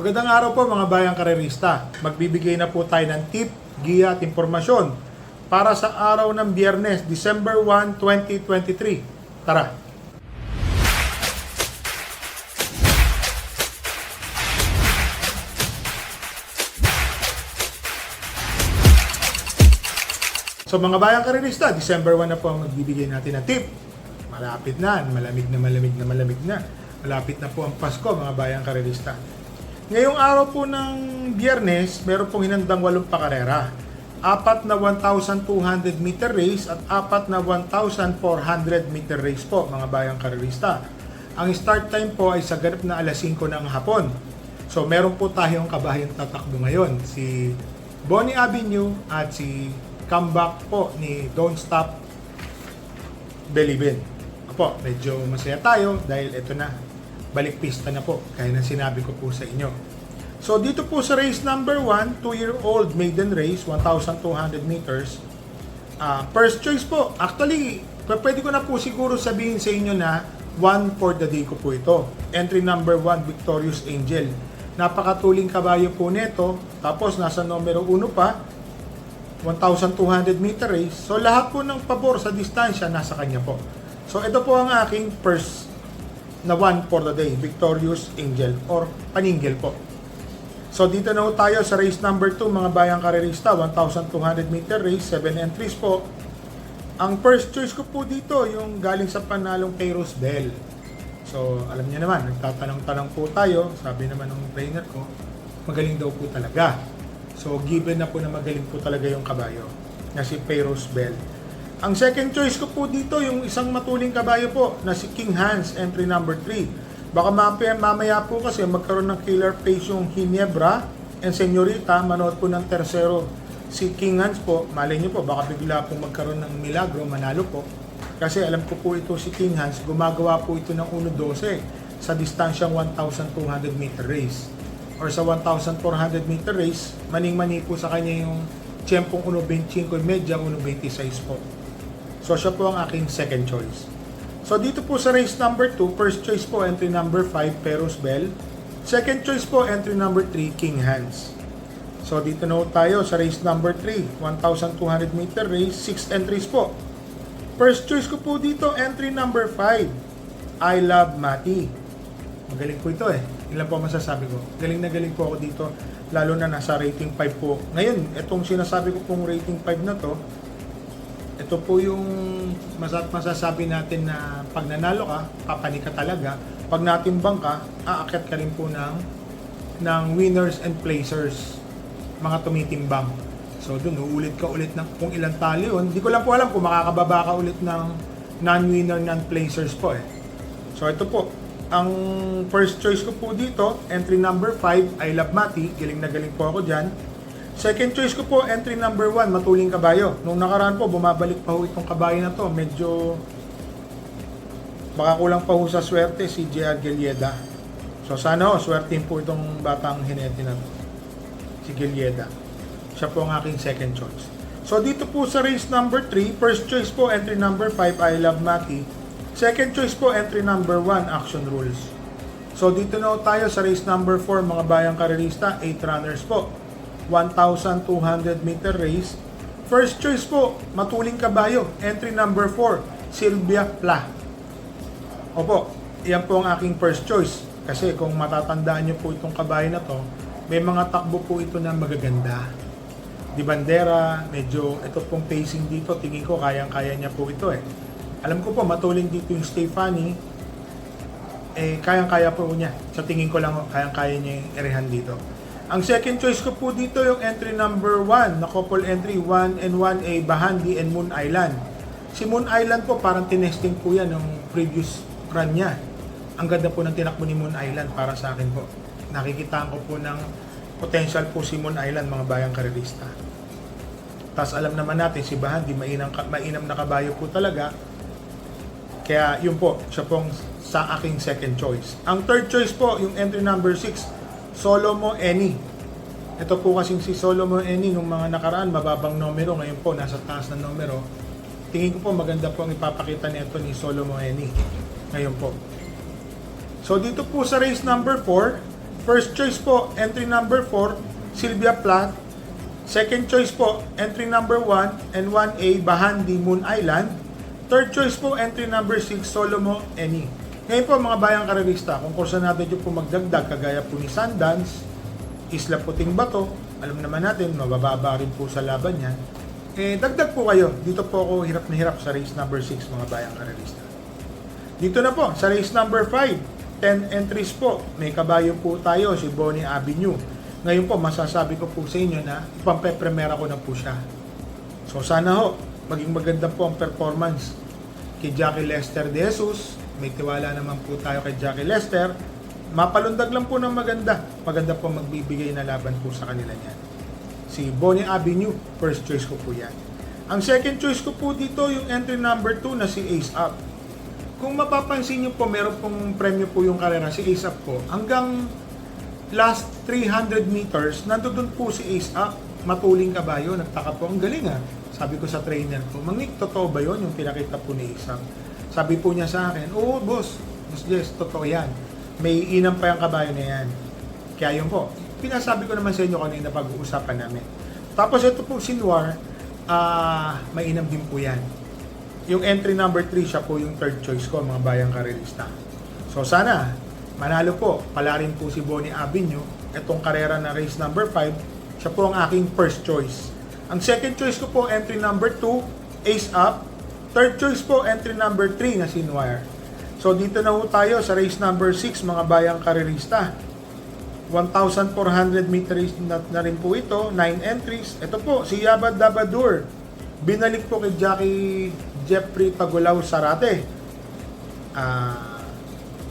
Magandang araw po mga bayang karerista. Magbibigay na po tayo ng tip, giya at impormasyon para sa araw ng Biyernes, December 1, 2023. Tara! So mga bayang karerista, December 1 na po ang magbibigay natin ng tip. Malapit na, malamig na. Malapit na po ang Pasko mga bayang karerista. Ngayong araw po ng Biyernes, meron pong hinandang 8 pakarera. 4 na 1,200 meter race at 4 na 1,400 meter race po mga bayang karerista. Ang start time po ay sa ganap na alas 5 ng hapon. So meron po tayong kabayang tatakbo ngayon, si Bonnie Avenue at si comeback po ni Don't Stop Believin'. Opo, medyo masaya tayo dahil ito na, balik pista na po, kaya na sinabi ko po sa inyo. So dito po sa race number 1, 2-year-old maiden race, 1,200 meters. First choice po, actually, pwede ko na po siguro sabihin sa inyo na 1 for the day ko po ito. Entry number 1, Victorious Angel. Napakatuling kabayo po nito, tapos nasa numero 1 pa, 1,200 meter race. So lahat po ng pabor sa distansya nasa kanya po. So ito po ang aking first na 1 for the day, Victorious Angel or Paningil po. So dito na po tayo sa race number 2 mga bayang karerista, 1,200 meter race, 7 entries po. Ang first choice ko po dito yung galing sa panalong kay Rosbel. So alam niyo naman, nagtatanong-tanong po tayo, sabi naman ng trainer ko, magaling daw po talaga. So given na po na magaling po talaga yung kabayo na si Payros Bell. Ang second choice ko po dito yung isang matuling kabayo po na si King Hans, entry number 3. Baka mamaya po kasi magkaroon ng killer pace yung Ginebra and Senyorita, manood po ng tersero si King Hans po. Malay nyo po, baka bigla po magkaroon ng milagro, manalo po. Kasi alam ko po ito si King Hans, gumagawa po ito ng 1.12 sa distansyang 1,200 meter race. Or sa 1,400 meter race, maning-mani po sa kanya yung tiyempong 1.25 medya, 1.26 po. So siya po ang aking second choice. So dito po sa race number 2, first choice po entry number 5, Payros Bell. Second choice po entry number 3, King Hans. So dito na tayo sa race number 3, 1,200 meter race, 6 entries po. First choice ko po dito, entry number 5, I Love Mati. Magaling po ito eh. Ilan po masasabi ko? Galing na galing po ako dito, lalo na nasa rating 5 po. Ngayon, itong sinasabi ko pong rating 5 na to, ito po yung masasabi natin na pag nanalo ka, papani ka talaga. Pag natimbang ka, aakyat ka rin po ng winners and placers, mga tumitimbang. So dun, uulit ka ulit ng kung ilang talo yun. Hindi ko lang po alam kung makakababa ka ulit ng non-winner, non-placers po eh. So ito po, ang first choice ko po dito, entry number 5, I Love Mati. Galing na galing po ako dyan. Second choice ko po, entry number 1, Matuling Kabayo. Nung nakaraan po, bumabalik pa ho itong kabayo na to. Medyo baka kulang pa ho sa swerte si J.R. Gilieda. So sana ho, swertein po itong batang hinete na to. Si Gilieda. Siya po ang aking second choice. So dito po sa race number 3, first choice po, entry number 5, I Love Mati. Second choice po, entry number 1, Action Rules. So dito na tayo sa race number 4, mga bayang karerista, 8 runners po. 1,200 meter race. First choice po, Matuling Kabayo, entry number 4, Sylvia Pla. Opo, yan po ang aking first choice. Kasi kung matatandaan nyo po itong kabayo na to, may mga takbo po ito na magaganda. Di bandera, medyo ito pong pacing dito, tingin ko kayang-kaya niya po ito eh. Alam ko po, matuling dito yung Stefani, kayang-kaya po niya. Sa tingin ko lang, kayang-kaya niya yung erehan dito. Ang second choice ko po dito yung entry number 1, na couple entry 1 and 1A, Bahandi and Moon Island. Si Moon Island po, parang tinesting po yan ng previous run niya. Ang ganda po ng tinakbo ni Moon Island para sa akin po. Nakikitaan ko po ng potential po si Moon Island, mga bayang karerista. Tapos alam naman natin, si Bahandi, mainam na kabayo po talaga. Kaya yun po, siya pong sa aking second choice. Ang third choice po, yung entry number 6, Solomo Eni. Ito po kasing si Solomo Eni nung mga nakaraan, mababang numero. Ngayon po, nasa taas ng numero. Tingin ko po maganda po ang ipapakita nito ni Solomo Eni. Ngayon po. So dito po sa race number 4, First choice po, entry number 4, Sylvia Plath. Second choice po, entry number 1 and 1A, Bahandi, Moon Island. Third choice po, entry number 6, Solomo, Eni. Ngayon po mga bayang karerista, kung kursa natin yung po magdagdag, kagaya po ni Sundance, Isla Puting Bato, alam naman natin, mabababa rin po sa laban yan. Dagdag po kayo. Dito po ako hirap na hirap sa race number 6, mga bayang karerista. Dito na po, sa race number 5, 10 entries po. May kabayo po tayo, si Bonnie Avenue. Ngayon po, masasabi ko po sa inyo na ipampepremera ko na po siya. So sana ho, maging maganda po ang performance kay Jackie Lester de Jesus. May tiwala naman po tayo kay Jackie Lester. Mapalundag lang po ng maganda. Maganda po magbibigay na laban po sa kanila niyan. Si Bonnie Avenue, first choice ko po yan. Ang second choice ko po dito, yung entry number 2 na si Ace Up. Kung mapapansin nyo po, meron pong premyo po yung karera si Ace Up po. Hanggang last 300 meters, nandoon po si Ace Up. Matuling kabayo, nagtaka po. Ang galing ha. Sabi ko sa trainer ko, Mang Nick, totoo ba yun yung pinakita po ni Ace Up? Sabi po niya sa akin, oo boss, yes, totoo yan. May inam pa yung kabayo na yan. Kaya yun po, pinasabi ko naman sa inyo kanina pag-uusapan namin. Tapos ito po si Noir, may inam din po yan. Yung entry number 3, siya po yung third choice ko, mga bayang karerista. So sana, manalo po, pala rin po si Bonnie Avenue. Itong karera na race number 5, siya po ang aking first choice. Ang second choice ko po, entry number 2, Ace Up. Third choice po, entry number 3 na si Noir. So dito na po tayo sa race number 6, mga bayang karerista. 1,400 meters na rin po ito, 9 entries. Ito po, si Yabad Dabadur. Binalik po kay Jeffrey Pagulaw Sarate.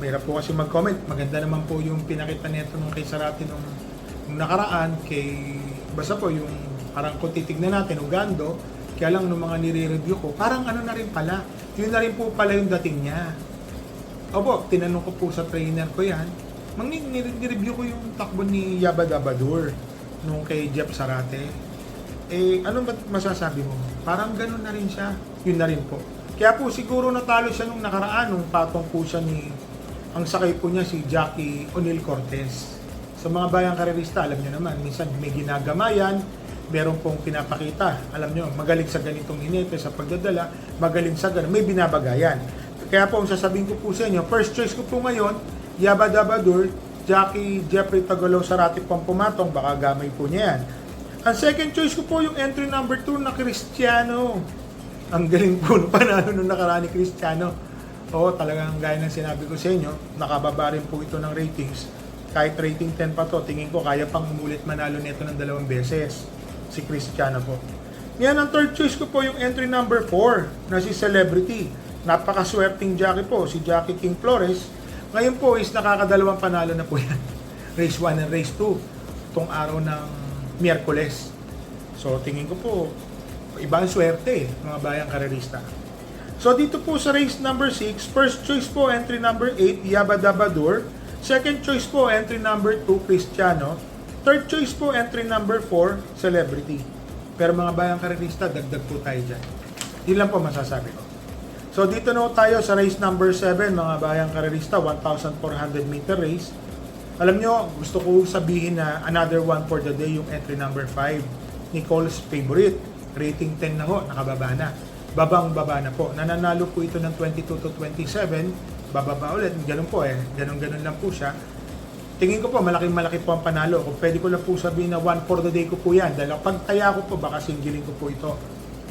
Mayroon po kasi mag-comment. Maganda naman po yung pinakita nito nung kay Sarate nung nakaraan. Basta po yung parang kung titignan natin, Ugando, kaya lang nung mga nire-review ko, parang ano na rin pala. Yun na rin po pala yung dating niya. Opo, tinanong ko po sa trainer ko yan. Nireview ko yung takbo ni Yabad Dabadur nung kay Jeff Sarate. Ano ba masasabi mo? Parang ganun na rin siya. Yun na rin po. Kaya po siguro natalo siya nung nakaraan nung patong po siya ang sakay po niya si Jackie O'Neil Cortez. Sa mga bayang karerista, alam niyo naman, minsan may ginagamayan, meron pong pinapakita. Alam niyo, magaling sa ganitong hinete sa pagdadala, magaling sa ganun, may binabagayan. Kaya po, ang sasabihin ko po sa inyo, first choice ko po ngayon, Yabad Dabadur, Jeffrey Pagulaw Sarate pong pumatong, baka gamay po niya yan. Ang second choice ko po yung entry number 2 na Cristiano. Ang galing po no panalo nung nakaraan ni Cristiano. Oo, talagang gaya ng sinabi ko sa inyo, nakababa rin po ito ng ratings. Kahit rating 10 pa to, tingin ko kaya pang umulit manalo nito ng 2 beses. Si Cristiano po. Yan ang third choice ko po yung entry number 4 na si Celebrity. Napakaswerteng jockey po, si Jackie King Flores. Ngayon po is nakakadalawang panalo na po yan. Race 1 and race 2. Itong araw ng Miyerkules. So tingin ko po, iba ang swerte mga bayang karerista. So dito po sa race number 6, first choice po entry number 8, Yabad Dabadur. Second choice po entry number 2, Cristiano. Third choice po entry number 4, Celebrity. Pero mga bayang karerista, dagdag po tayo dyan. Yun lang po masasabi ko. So dito na tayo sa race number 7, mga bayang karerista, 1,400 meter race. Alam nyo, gusto ko sabihin na another one for the day yung entry number 5, Nicole's Favorite. Rating 10 na ho, nakababa na. Babang-baba na po. Nananalo po ito ng 22 to 27, bababa ulit. Ganun po ganun-ganun lang po siya. Tingin ko po, malaki po ang panalo. Kung pwede ko lang po sabihin na one for the day ko po yan. Dahil pag taya ko po, baka singilin ko po ito.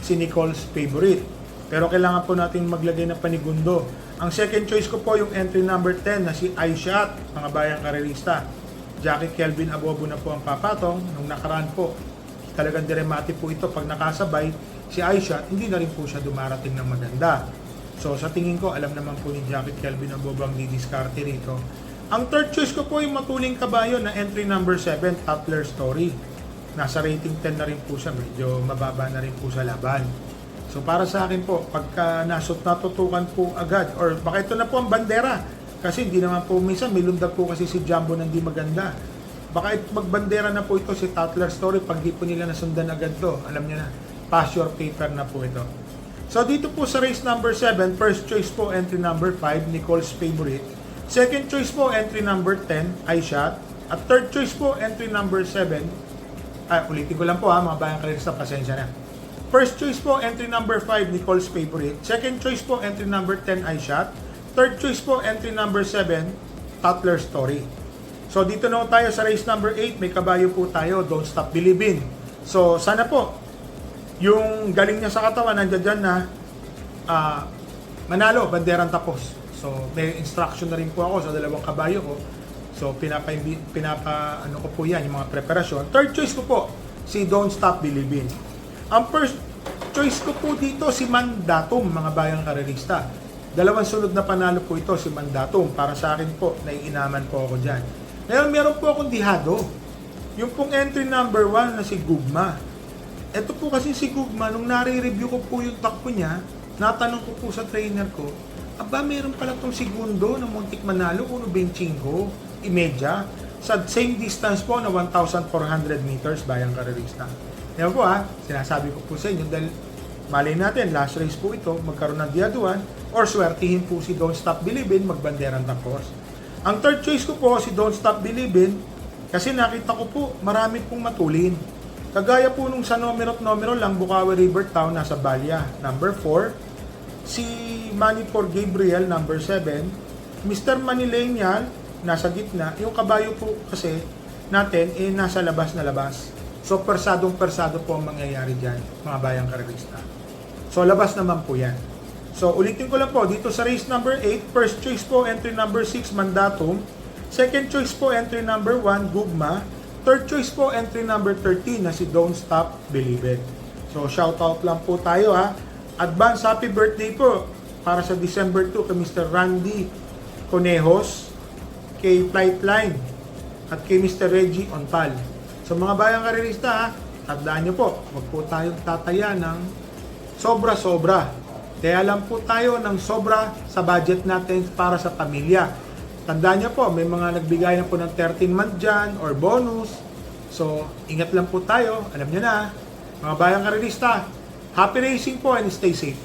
Si Nicole's Favorite. Pero kailangan po natin maglagay ng panigundo. Ang second choice ko po yung entry number 10 na si iShot, mga bayang karerista. Jackie Kelvin Abobo na po ang papatong. Nung nakaraan po, talagang diremati po ito. Pag nakasabay, si iShot, hindi na rin po siya dumarating ng maganda. So sa tingin ko, alam naman po ni Jackie Kelvin Abobo ang didiskarte rito. Ang third choice ko po yung matuling kabayo na entry number 7, Toddler Story. Nasa rating 10 na rin po siya, medyo mababa na rin po sa laban. So para sa akin po, pagka natutukan po agad, or baka ito na po ang bandera, kasi hindi naman po, minsan may lundag po kasi si Jumbo na hindi maganda. Baka magbandera na po ito si Toddler Story pag di po nila nasundan agad to. Alam niyo na, pass your paper na po ito. So dito po sa race number 7, first choice po entry number 5, Nicole's Favorite. Second choice po, entry number 10, iShot. At third choice po, entry number 7. Ulitin ko lang po ha, mga bayang karirista, pasensya na. First choice po, entry number 5, Nicole's Favorite. Second choice po, entry number 10, I Shot. Third choice po, entry number 7, Toddler's Story. So dito na tayo sa race number 8, may kabayo po tayo, Don't Stop Believin'. So sana po, yung galing niya sa katawan, nandiyan dyan na manalo, banderang tapos. So may instruction na rin po ako sa dalawang kabayo ko. So ano ko po yan, yung mga preparasyon. Third choice ko po, si Don't Stop Believin'. Ang first choice ko po dito, si Mandatum, mga bayang karerista. Dalawang sunod na panalo po ito, si Mandatum. Para sa akin po, naiinaman po ako dyan. Ngayon, meron po akong dihado. Yung pong entry number 1 na si Gugma. Ito po kasi si Gugma, nung nare-review ko po yung takbo niya, natanong ko po sa trainer ko, aba, meron pala itong segundo na muntik manalo, 1.25, imedya, sa same distance po na 1,400 meters bayang karerista. Yan po sinasabi ko po sa inyo dahil malay natin, last race po ito, magkaroon ng diaduan or swertihin po si Don't Stop Believin', magbanderang tapos. Ang third choice ko po, si Don't Stop Believin', kasi nakita ko po, marami pong matulin. Kagaya po nung sa numero lang, Bukawi River Town, nasa Balya, number 4. Si Money for Gabriel, number 7. Mr. Manilenial, nasa gitna. Yung kabayo po kasi natin, nasa labas na labas. So, persadong po ang mangyayari dyan, mga bayang karerista. So, labas naman po yan. So, ulitin ko lang po, dito sa race number 8, first choice po, entry number 6, Mandatum. Second choice po, entry number 1, Gugma. Third choice po, entry number 13, na si Don't Stop Believin'. So, shoutout lang po tayo Advance happy birthday po para sa December 2 kay Mr. Randy Conejos, kay Flightline, at kay Mr. Reggie Ontal. So mga bayang karerista, tandaan nyo po, wag po tayong tataya ng sobra-sobra. Kaya lang po tayo ng sobra sa budget natin para sa pamilya. Tandaan nyo po, may mga nagbigay na po ng 13-month dyan or bonus. So, ingat lang po tayo. Alam nyo na, mga bayang karerista, happy racing po and stay safe.